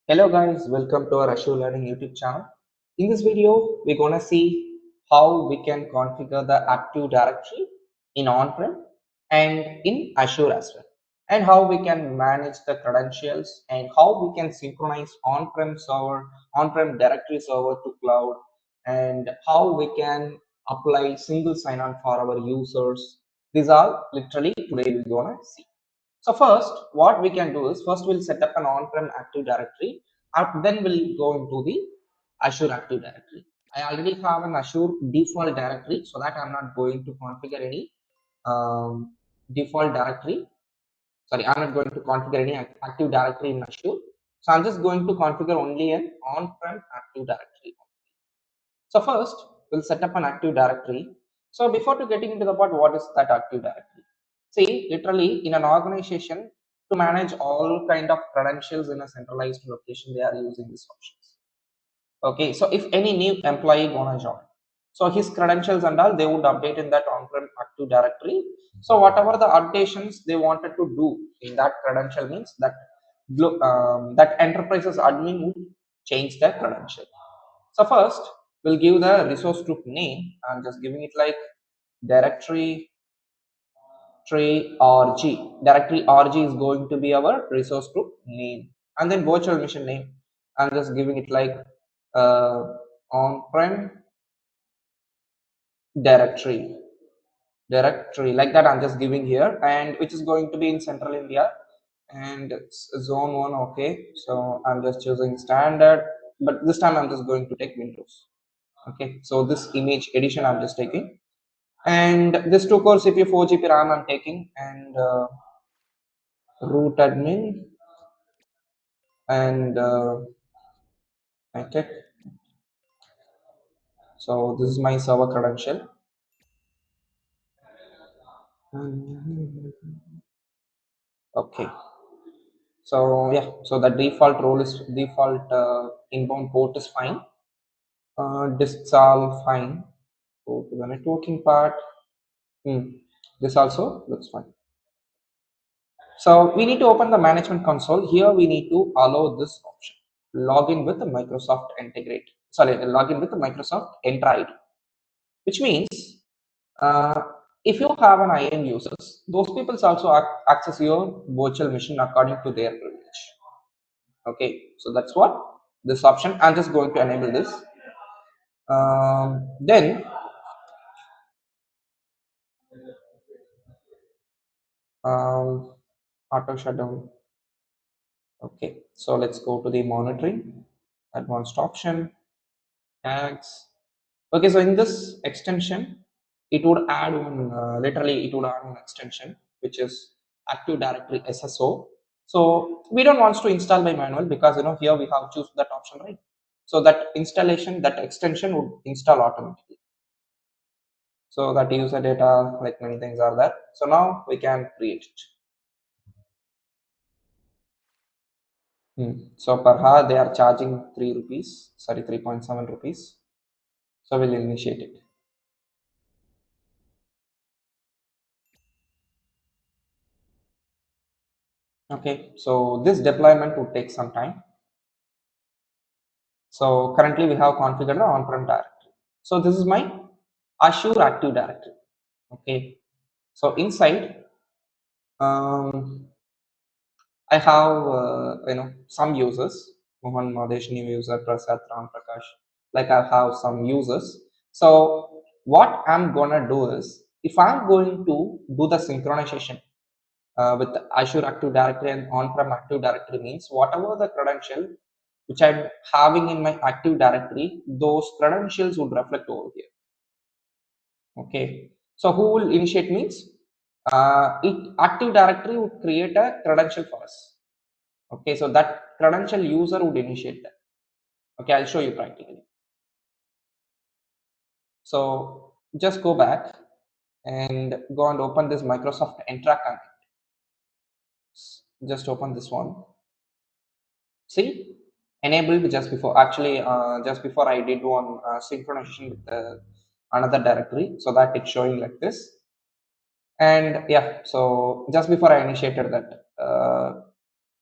Hello guys, welcome to our Azure Learning YouTube channel. In this video, we're gonna see how we can configure the Active Directory in On-Prem and in Azure as well, and how we can manage the credentials and how we can synchronize On-Prem server, On-Prem directory server to cloud, and how we can apply single sign-on for our users. These are literally today we're gonna see. So first, what we can do is first we'll set up an on-prem Active Directory, and then we'll go into the Azure Active Directory. I already have an Azure default directory, so that I'm not going to configure any default directory. Sorry, I'm not going to configure any Active Directory in Azure. So I'm just going to configure only an on-prem Active Directory. So first, we'll set up an Active Directory. So before to getting into the part, what is that Active Directory? See, literally in an organization, to manage all kind of credentials in a centralized location, they are using these options. Okay, so if any new employee gonna join, so his credentials and all, they would update in that on-prem Active Directory. So whatever the updations they wanted to do in that credential means that that enterprise's admin would change their credential. So first, we'll give the resource group name. I'm just giving it like directory directory rg is going to be our resource group name, and then virtual machine name I'm just giving it like uh, on-prem directory like that I'm just giving here, and which is going to be in central India, and it's zone 1. Okay, so I'm just choosing standard, but this time I'm just going to take Windows. Okay, so this image edition I'm just taking, and this 2 core CPU 4 GB RAM I'm taking, and root admin, and okay, so this is my server credential. Okay, so yeah, so the default role is default inbound port is fine, disks all fine. Go to the networking part. This also looks fine. So we need to open the management console. Here we need to allow this option, login with the Microsoft integrate, sorry, login with the Microsoft Entra ID, which means uh, if you have an IAM users, those people also access your virtual machine according to their privilege. Okay, so that's what this option. I'm just going to enable this. Then auto shutdown. Okay, so let's go to the monitoring, advanced option, tags. Okay, so in this extension, it would add one, literally it would add one extension, which is Active Directory SSO. So we don't want to install by manual, because here we have choose that option, right? So that installation, that extension would install automatically. So that user data, like many things are there. So now we can create it. So per hour they are charging 3 rupees, sorry, 3.7 rupees. So we'll initiate it. Okay, so this deployment would take some time. So currently we have configured the on-prem directory. So this is my Azure Active Directory. Okay, so inside I have some users, Mohan, Madesh, new user, Prasad, Ram, Prakash. Like I have some users. So what I'm gonna do is, if I'm going to do the synchronization with Azure Active Directory and on-prem Active Directory, means whatever the credential which I'm having in my Active Directory, those credentials would reflect over here. Okay, so who will initiate means Active Directory would create a credential for us. Okay, so that credential user would initiate that. Okay, I'll show you practically. So just go back and go and open this Microsoft Entra Connect. Just open this one. See, enabled just before. Actually, just before I did one synchronization with another directory, so that it's showing like this. And yeah, so just before I initiated that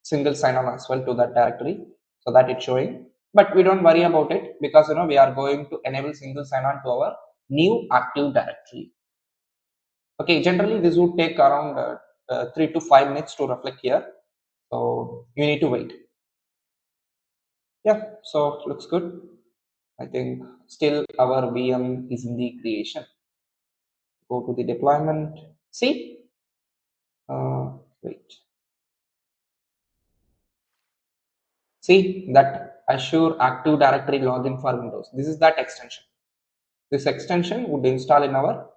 single sign-on as well to that directory. so that it's showing. But we don't worry about it because we are going to enable single sign-on to our new Active Directory. Okay, generally this would take around 3 to 5 minutes to reflect here, so you need to wait. Yeah, so looks good. I think still our VM is in the creation. Go to the deployment. See, wait. See that Azure Active Directory login for Windows. This is that extension. This extension would install in our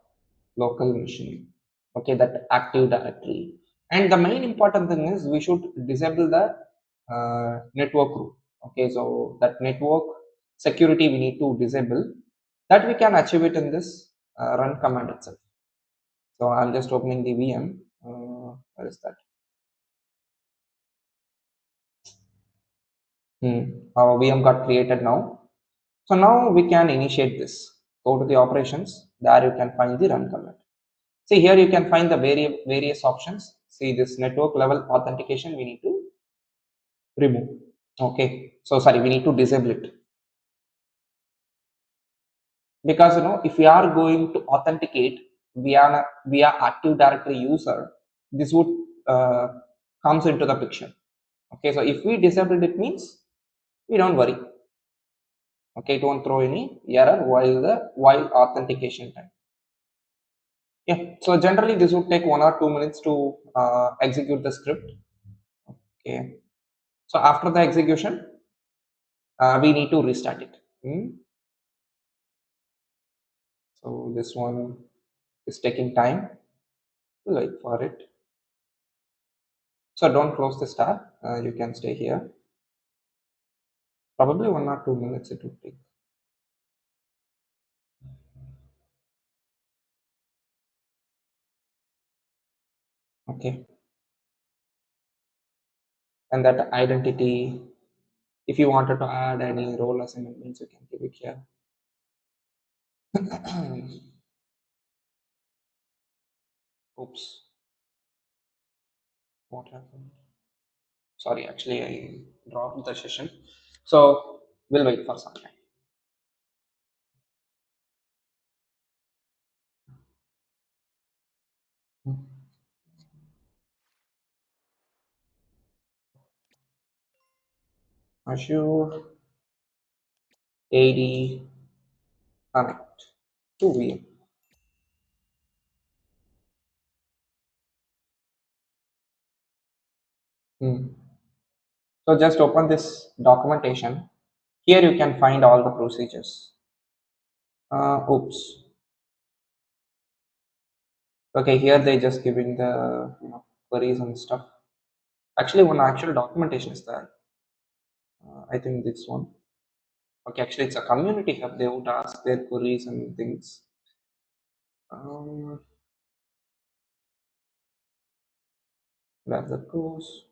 local machine. Okay, that Active Directory. And the main important thing is we should disable the network rule. Okay, so that network security we need to disable. That we can achieve it in this run command itself. So I'm just opening the VM. Where is that? Our VM got created now. So now we can initiate this. Go to the operations. There you can find the run command. See here you can find the various options. See this network level authentication we need to remove. Okay. So sorry, we need to disable it. Because if we are going to authenticate via Active Directory user, this would comes into the picture. Okay, so if we disable it means we don't worry. Okay, don't throw any error while authentication time. Yeah, so generally this would take 1 or 2 minutes to execute the script. Okay, so after the execution, we need to restart it. So this one is taking time. We'll wait for it. So don't close the tab. You can stay here. Probably 1 or 2 minutes it would take. Okay, and that identity. If you wanted to add any role assignments, you can give it here. Oops, what happened? Sorry, actually I dropped the session. So we'll wait for some time. Azure AD connect to VM. So just open this documentation. Here you can find all the procedures. Oops. Okay, here they just giving the queries and stuff. Actually, one actual documentation is there. I think this one. Okay, actually it's a community hub. They would ask their queries and things. Where that goes.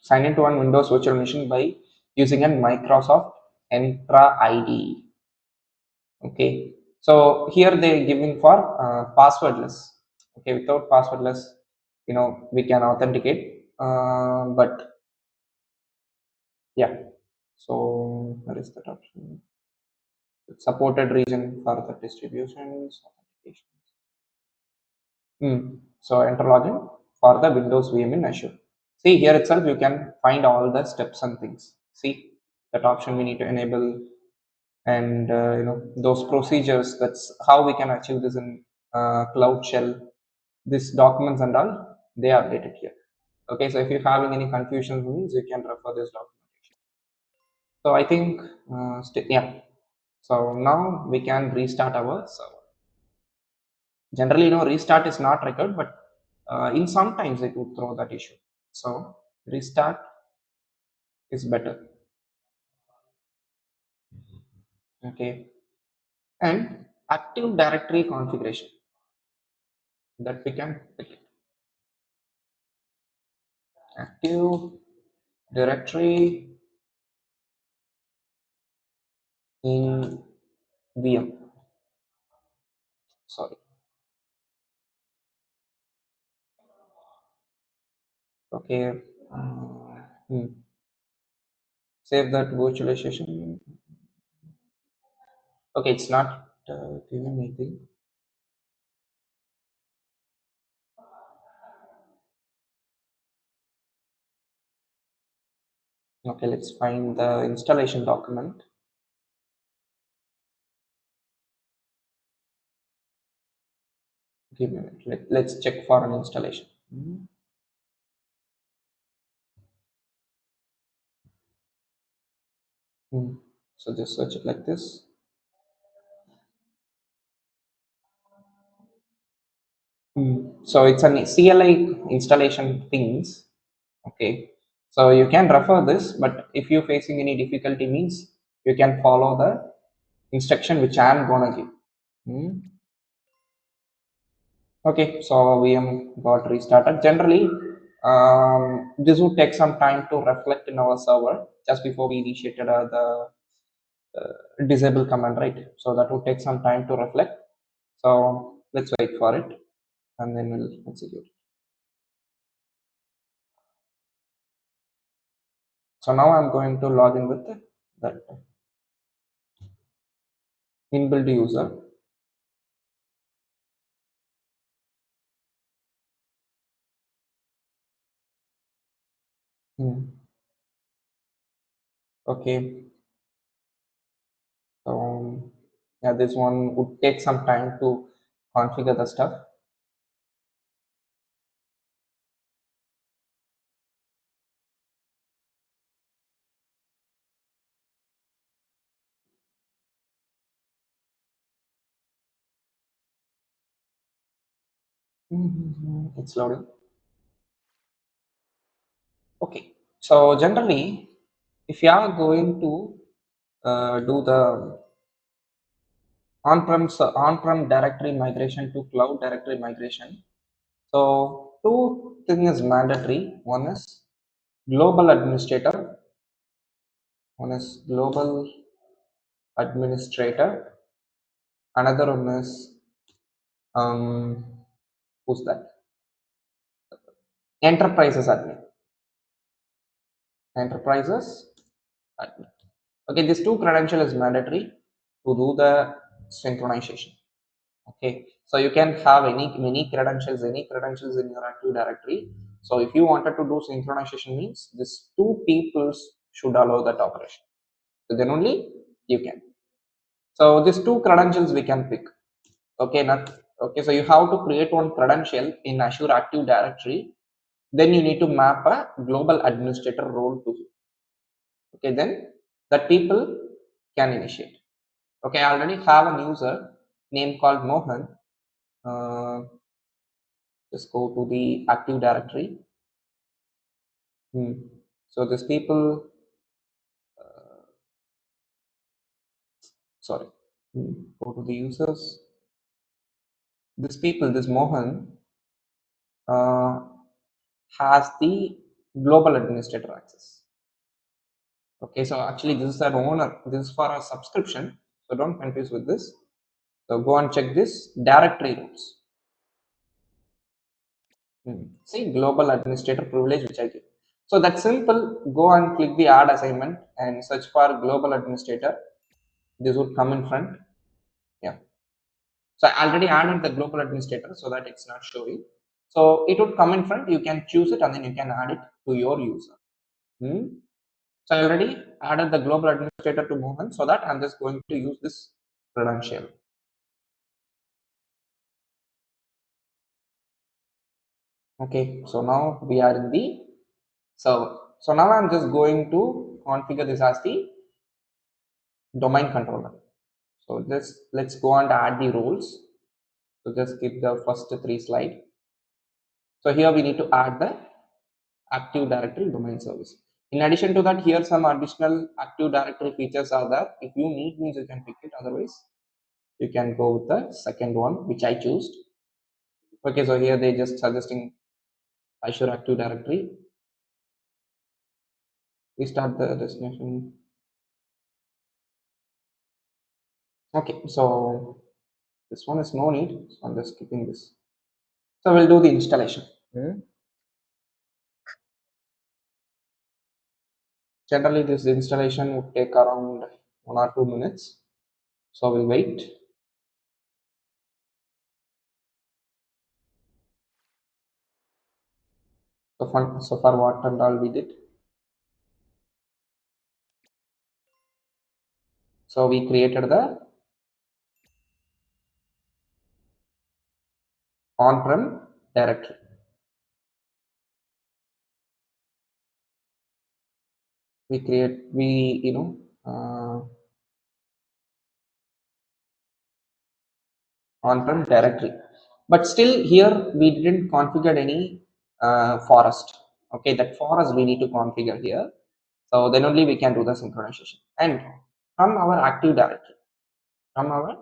Sign into one Windows virtual machine by using a Microsoft Entra ID. Okay, so here they giving for passwordless. Okay, without passwordless, we can authenticate. But yeah, so where is that option? Supported region for the distributions authentication. So enter login for the Windows VM in Azure. See here itself you can find all the steps and things. See that option we need to enable, and those procedures. That's how we can achieve this in Cloud Shell. These documents and all they are updated here. Okay, so if you're having any confusions, means you can refer this documentation. So I think yeah. So now we can restart our server. Generally, restart is not required, but in sometimes it would throw that issue. So restart is better. Okay, and Active Directory configuration that we can pick it. Active Directory in VM. Sorry. Okay. Hmm. Save that virtualization. Okay, it's not giving anything. Okay, let's find the installation document. Give me a minute. Let's check for an installation. Hmm. So just search it like this. So it's an CLI installation things. Okay. So you can refer this, but if you're facing any difficulty means you can follow the instruction which I am gonna give. Hmm. Okay, so VM got restarted. Generally, this would take some time to reflect in our server just before we initiated the disable command, right? So that would take some time to reflect. So let's wait for it and then we'll execute. So now I'm going to log in with that inbuilt user. Hmm. Okay. So yeah, this one would take some time to configure the stuff. It's loading. Okay. So generally, if you are going to do the on-prem directory migration to cloud directory migration, so two things is mandatory. One is global administrator. One is global administrator. Another one is um, who's that? Enterprises admin. Enterprises admin. Okay, these two credential is mandatory to do the synchronization. Okay, so you can have any credentials in your Active Directory. So if you wanted to do synchronization means these two peoples should allow that operation. So then only you can. So these two credentials we can pick. Okay, not okay. So you have to create one credential in Azure Active Directory. Then you need to map a global administrator role to it. Okay, then that people can initiate. Okay, I already have a user name called Mohan. Uh, just go to the Active Directory. So these people, sorry, go to the users. This people, this Mohan, uh, has the global administrator access. Okay, so actually this is our owner. This is for our subscription. So don't confuse with this. So go and check this directory rules. See global administrator privilege which I give. So that's simple. Go and click the add assignment and search for global administrator. This would come in front. Yeah. So I already added the global administrator so that it's not showing. So it would come in front. You can choose it and then you can add it to your user. So I already added the global administrator to Mohan so that I'm just going to use this credential. Okay. So now we are in the server. So now I'm just going to configure this as the domain controller. So let's go and add the roles. So just skip the first three slide. So here we need to add the Active Directory domain service. In addition to that, here some additional Active Directory features are there. If you need means you can pick it. Otherwise, you can go with the second one, which I choose. Okay, so here they just suggesting Azure Active Directory. We start the destination. Okay, so This one is no need, so I'm just skipping this. So we'll do the installation. Generally, this installation would take around 1 or 2 minutes. So we'll wait. So far what and all we did. So we created the on-prem directory. Uh, on-prem directory. But still here we didn't configure any forest. Okay, that forest we need to configure here. So then only we can do the synchronization. And from our from our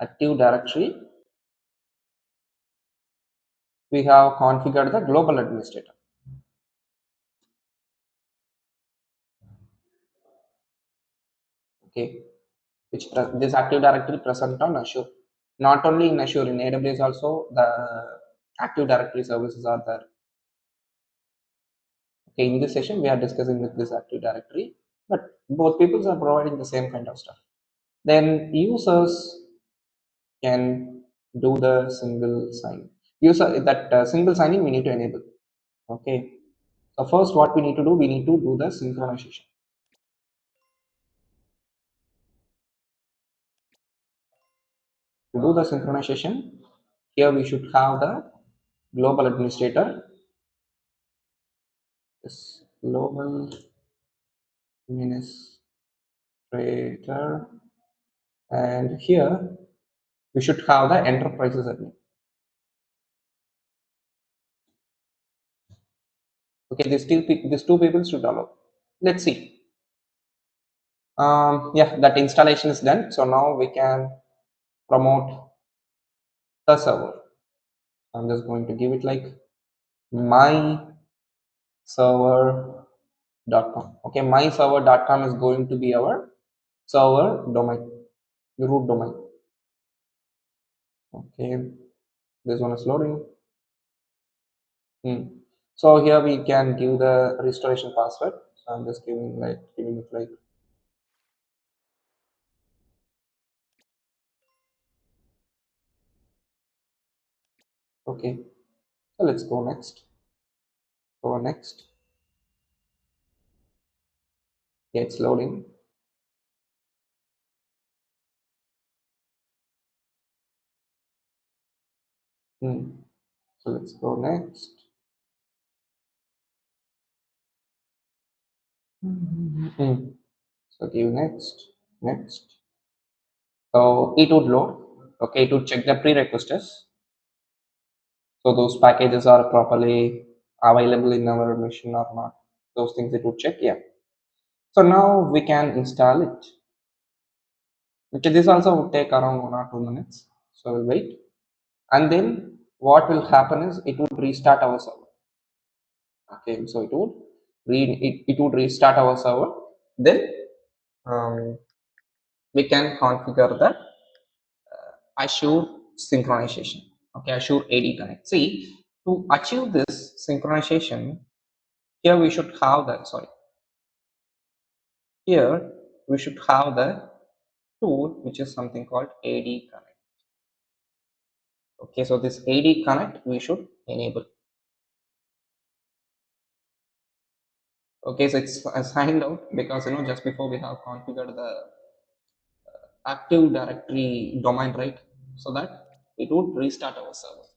Active Directory, we have configured the global administrator. Okay, which this Active Directory present on Azure. Not only in Azure, in AWS also the Active Directory services are there. Okay, in this session we are discussing with this Active Directory, but both peoples are providing the same kind of stuff. Then users can do the single sign. User that single signing we need to enable. Okay, so first what we need to do, we need to do the synchronization. To do the synchronization, here we should have the global administrator. This global administrator, and here we should have the enterprises admin. Okay, these two people should allow. Let's see. Yeah, that installation is done. So now we can promote the server. I'm just going to give it like my server.com. Okay, my server.com is going to be our server domain, root domain. Okay, this one is loading. So here we can give the restoration password. So I'm just giving it like okay. So let's go next. Go next. Yeah, it's loading. So let's go next. So give next. So it would load. Okay, it would check the prerequisites. So those packages are properly available in our machine or not. Those things it would check. Yeah. So now we can install it. Okay, this also would take around 1 or 2 minutes. So we'll wait. And then what will happen is it would restart our server. Okay, so it would restart our server. Then um, we can configure the Azure synchronization. Okay, Azure AD connect. See, to achieve this synchronization, here we should have the here we should have the tool which is something called AD connect. Okay, so this AD connect we should enable. Okay, so it's assigned out because just before we have configured the Active Directory domain, right? So that it would restart our server.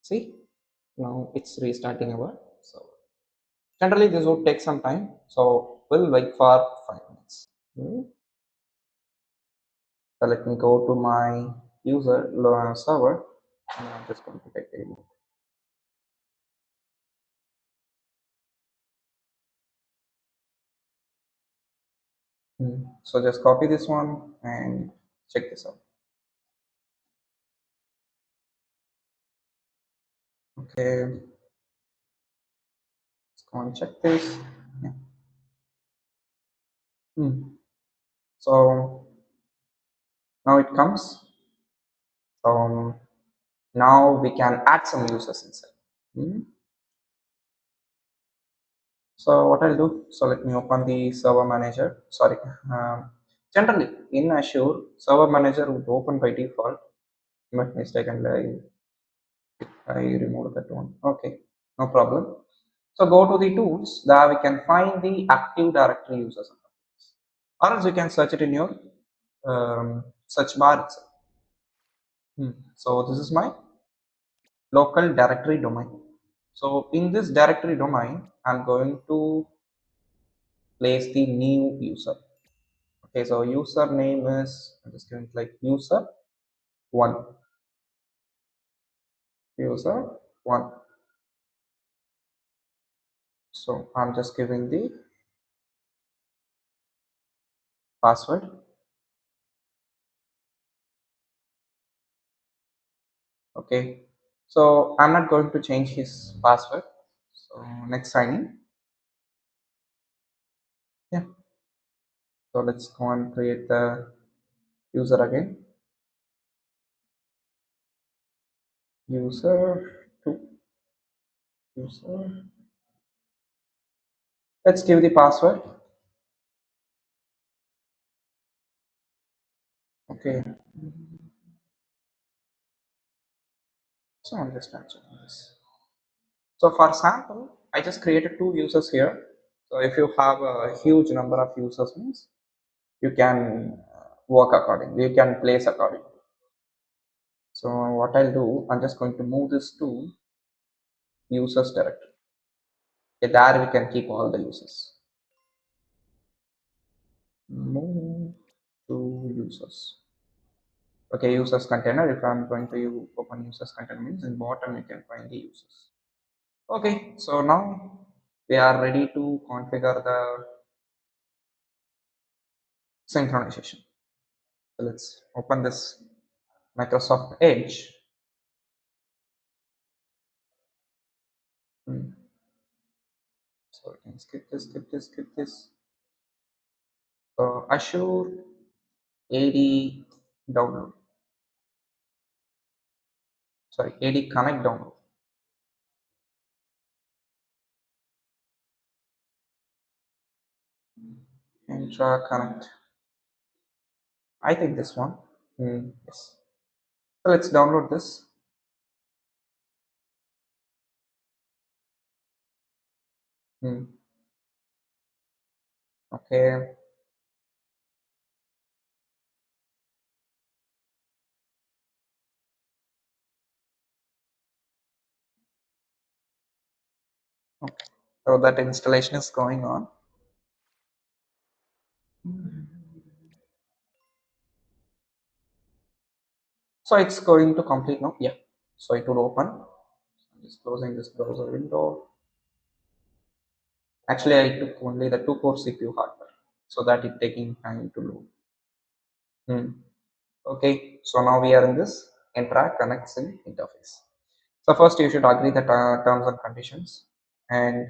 See, now it's restarting our server. Generally, this would take some time, so we'll wait for 5 minutes. So let me go to my user server, and I'm just going to take a look. So just copy this one and check this out. Okay, let's go and check this. Yeah. So Now it comes. So now we can add some users inside. Hmm. So what I'll do, so let me open the server manager. Sorry. Generally in Azure, server manager would open by default. But mistakenly I removed that one. Okay, no problem. So go to the tools. There we can find the Active Directory users, or else you can search it in your search bar itself. So this is my local directory domain. So in this directory domain, I'm going to place the new user. Okay, so username is, I'm just giving like user one, user one. So I'm just giving the password. Okay, so I'm not going to change his password. So next sign in. Yeah, so let's go and create the user again. User two, user. Let's give the password. Okay, so I'm just checking this. So for sample, I just created two users here. So if you have a huge number of users, means you can work accordingly. You can place accordingly. So what I'll do, I'm just going to move this to users directory. Okay, there we can keep all the users. Move to users. Okay, users container. If I'm going to open users container, means in bottom you can find the users. Okay, so now we are ready to configure the synchronization. So let's open this Microsoft Edge. So we can skip this, skip this, skip this. So Azure AD download. Sorry, AD Connect download. Intra Connect. I think this one. Yes. So let's download this. Okay. Okay. So that installation is going on. So it's going to complete now. Yeah. So it will open. I'm just closing this browser window. Actually, I took only the 2-core CPU hardware, so that it taking time to load. Okay, so now we are in this interact connect sync interface. So first you should agree the terms and conditions, and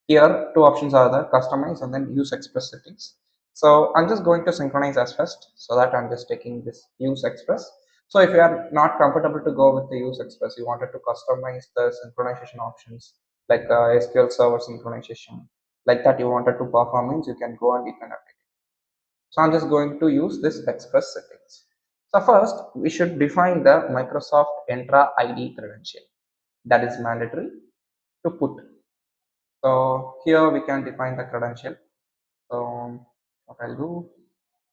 here two options are the customize and then use express settings. So I'm just going to synchronize as first, so that I'm just taking this use express. So if you are not comfortable to go with the use express, you wanted to customize the synchronization options like SQL server synchronization, like that you wanted to perform, means you can go and you can update. So I'm just going to use this express settings. So first we should define the Microsoft Entra ID credential, that is mandatory to put. So here we can define the credential. So what I'll do,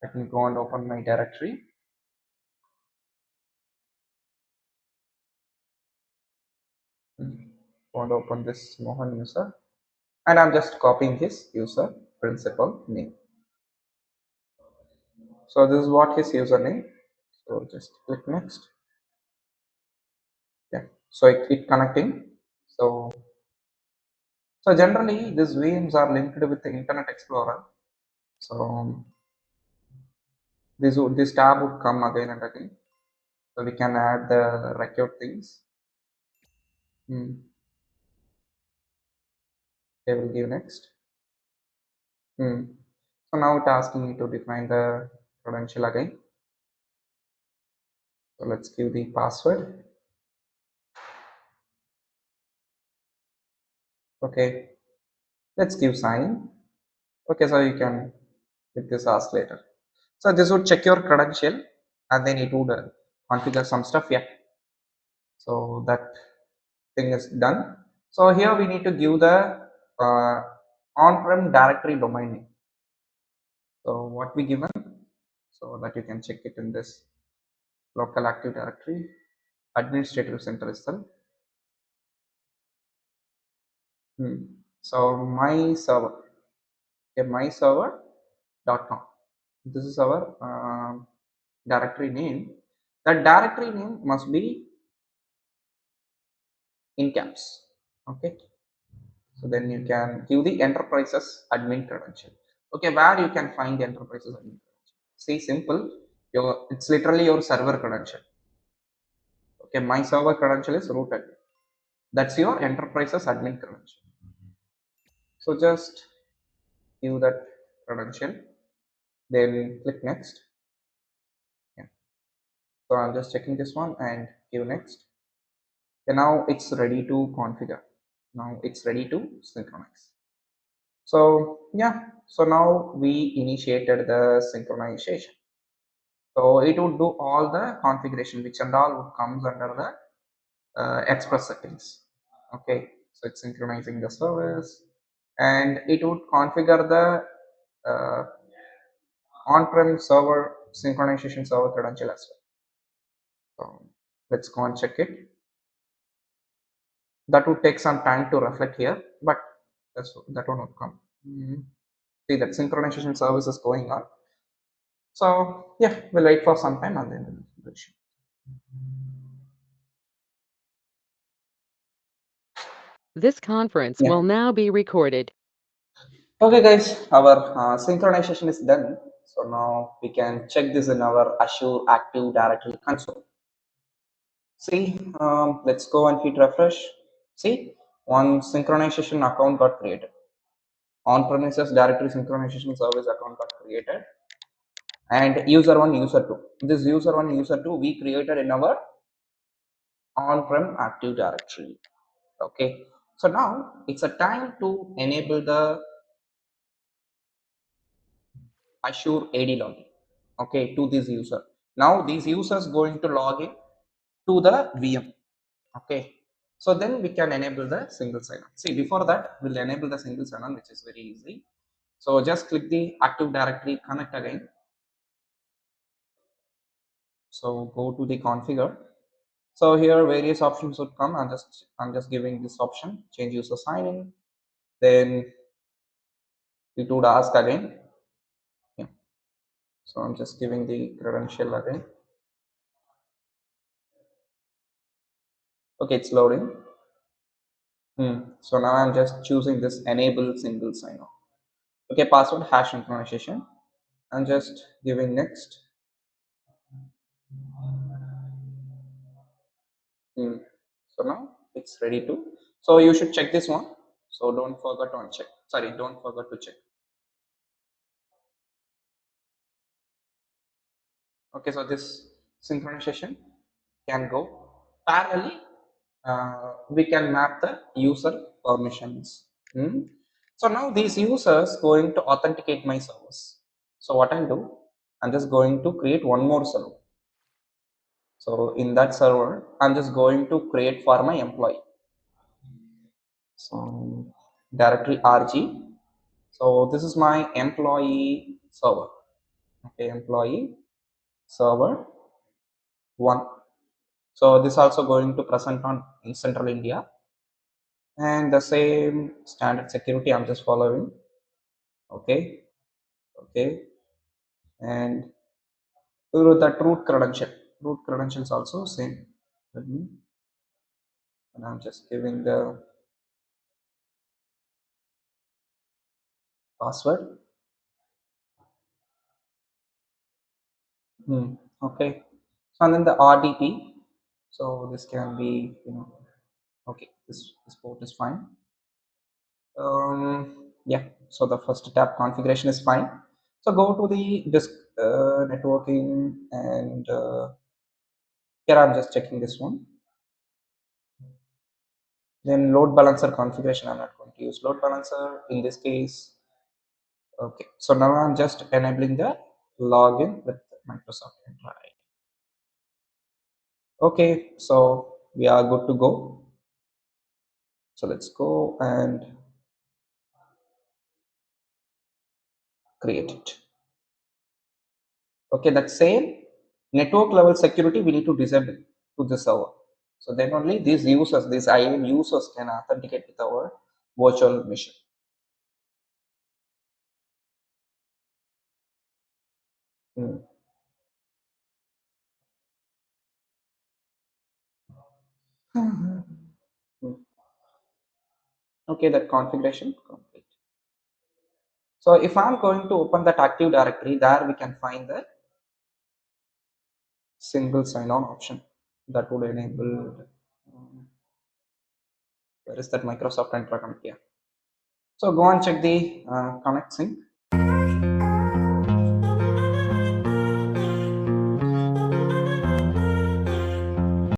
let me go and open my directory. Go and open this Mohan user, and I'm just copying his user principal name. So this is what his username. So just click next. Yeah. So it connecting. So generally these VMs are linked with the Internet Explorer. So this tab would come again and again. So we can add the record things. Okay, will give next. So now it's asking me to define the credential again. So let's give the password. Okay, let's give sign in. Okay, so you can hit this ask later. So this would check your credential and then it would configure some stuff. Yeah, so that thing is done. So here we need to give the uh, on-prem directory domain name. So what we given, so that you can check it in this local active directory administrative center itself. So my server, okay, my server.com. This is our directory name. That directory name must be in caps. Okay, so then you can give the enterprises admin credential. Okay, where you can find the enterprises admin credential? See, simple. It's literally your server credential. Okay, my server credential is root admin. That's your enterprises admin credential. So just give that credential, then click next. Yeah. So I'm just checking this one and give next. And now it's ready to configure. Now it's ready to synchronize. So yeah, so now we initiated the synchronization. So it would do all the configuration, which and all would comes under the express settings. Okay, so it's synchronizing the service, and it would configure the on-prem server synchronization server credential as well. So let's go and check it. That would take some time to reflect here, but that one would come. See that synchronization service is going on. So yeah, we'll wait for some time and then we'll show. This conference Yeah. will now be recorded. Okay, guys, our synchronization is done. So now we can check this in our Azure Active Directory console. See, let's go and hit refresh. See, one synchronization account got created. On-premises directory synchronization service account got created, and user one, user two. This user one, user two, we created in our on-prem Active Directory. Okay, so now it's a time to enable the Azure AD login. Okay, to this user. Now this user is going to log in to the VM. Okay, so then we can enable the single sign-on. See, before that, we'll enable the single sign-on, which is very easy. So just click the Active Directory, connect again. So go to the configure. So here various options would come. I'm just giving this option, change user sign in. Then it would ask again. Yeah. So I'm just giving the credential again. Okay, it's loading. So now I'm just choosing this enable single sign-on. Okay, password hash synchronization. I'm just giving next. So now it's ready to. So you should check this one. So don't forget to uncheck. Sorry, don't forget to check. Okay, so this synchronization can go parallelly. We can map the user permissions. So now these users going to authenticate my service. So what I'll do, I'm just going to create one more server. So in that server, I'm just going to create for my employee. So directory RG. So this is my employee server. Okay, employee server one. So this also going to present on in Central India, and the same standard security I'm just following. Okay, okay, and that root credentials also same. And I'm just giving the password. Okay, so and then the RDP. So this can be, okay, this port is fine. Yeah, so the first tab configuration is fine. So go to the disk networking and Here I'm just checking this one. Then load balancer configuration, I'm not going to use load balancer in this case. Okay, so now I'm just enabling the login with Microsoft Entra ID. Okay, so we are good to go. So let's go and create it. Okay, that same network level security we need to disable to the server. So then only these users, these IAM users can authenticate with our virtual machine. Hmm. Hmm. Okay, that configuration complete. So if I'm going to open that Active Directory, there we can find the single sign-on option that would enable. Where is that Microsoft Entra connect? Yeah. So go and check the connect sync.